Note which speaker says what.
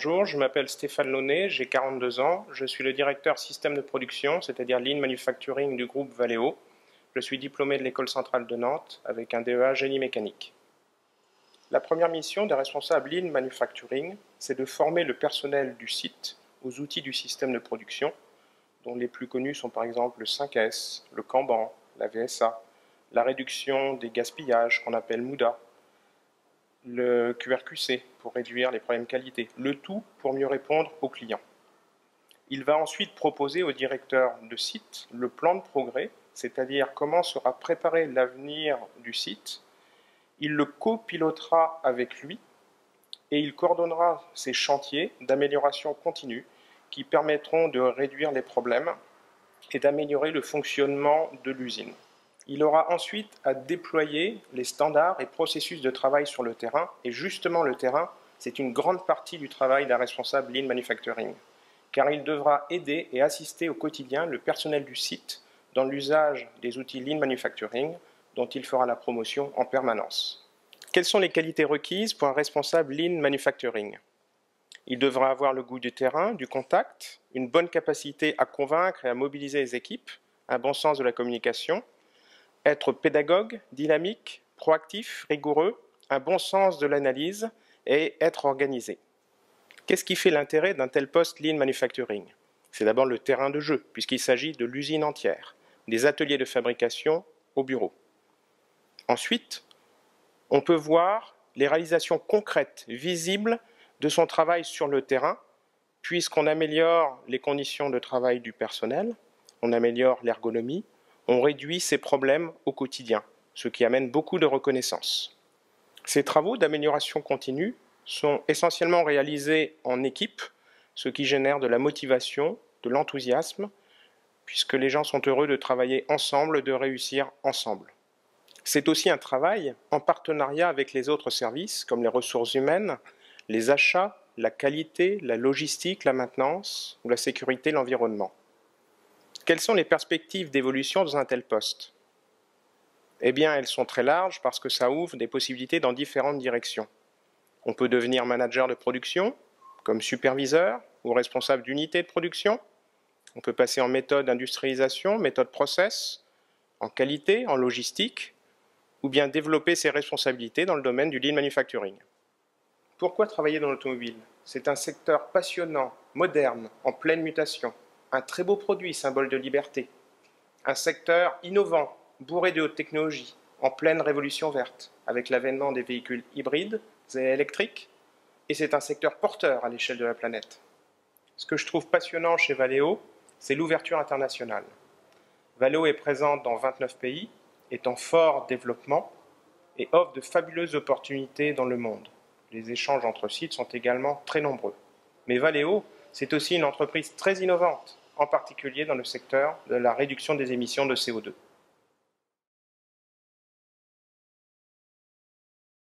Speaker 1: Bonjour, je m'appelle Stéphane Launay, j'ai 42 ans, je suis le directeur système de production, c'est-à-dire Lean Manufacturing du groupe Valeo. Je suis diplômé de l'École centrale de Nantes avec un DEA génie mécanique. La première mission des responsables Lean Manufacturing, c'est de former le personnel du site aux outils du système de production, dont les plus connus sont par exemple le 5S, le Kanban, la VSA, la réduction des gaspillages qu'on appelle MUDA, le QRQC pour réduire les problèmes qualité, le tout pour mieux répondre aux clients. Il va ensuite proposer au directeur de site le plan de progrès, c'est-à-dire comment sera préparé l'avenir du site. Il le copilotera avec lui et il coordonnera ces chantiers d'amélioration continue qui permettront de réduire les problèmes et d'améliorer le fonctionnement de l'usine. Il aura ensuite à déployer les standards et processus de travail sur le terrain. Et justement, le terrain, c'est une grande partie du travail d'un responsable Lean Manufacturing, car il devra aider et assister au quotidien le personnel du site dans l'usage des outils Lean Manufacturing, dont il fera la promotion en permanence. Quelles sont les qualités requises pour un responsable Lean Manufacturing? Il devra avoir le goût du terrain, du contact, une bonne capacité à convaincre et à mobiliser les équipes, un bon sens de la communication, être pédagogue, dynamique, proactif, rigoureux, un bon sens de l'analyse et être organisé. Qu'est-ce qui fait l'intérêt d'un tel poste Lean Manufacturing? C'est d'abord le terrain de jeu, puisqu'il s'agit de l'usine entière, des ateliers de fabrication au bureau. Ensuite, on peut voir les réalisations concrètes, visibles de son travail sur le terrain, puisqu'on améliore les conditions de travail du personnel, on améliore l'ergonomie, on réduit ces problèmes au quotidien, ce qui amène beaucoup de reconnaissance. Ces travaux d'amélioration continue sont essentiellement réalisés en équipe, ce qui génère de la motivation, de l'enthousiasme, puisque les gens sont heureux de travailler ensemble, de réussir ensemble. C'est aussi un travail en partenariat avec les autres services, comme les ressources humaines, les achats, la qualité, la logistique, la maintenance ou la sécurité, l'environnement. Quelles sont les perspectives d'évolution dans un tel poste? Eh bien, elles sont très larges parce que ça ouvre des possibilités dans différentes directions. On peut devenir manager de production, comme superviseur ou responsable d'unité de production. On peut passer en méthode d'industrialisation, méthode process, en qualité, en logistique, ou bien développer ses responsabilités dans le domaine du Lean Manufacturing. Pourquoi travailler dans l'automobile? C'est un secteur passionnant, moderne, en pleine mutation. Un très beau produit, symbole de liberté. Un secteur innovant, bourré de haute technologie, en pleine révolution verte, avec l'avènement des véhicules hybrides et électriques. Et c'est un secteur porteur à l'échelle de la planète. Ce que je trouve passionnant chez Valeo, c'est l'ouverture internationale. Valeo est présente dans 29 pays, est en fort développement et offre de fabuleuses opportunités dans le monde. Les échanges entre sites sont également très nombreux. Mais Valeo, c'est aussi une entreprise très innovante, en particulier dans le secteur de la réduction des émissions de CO2.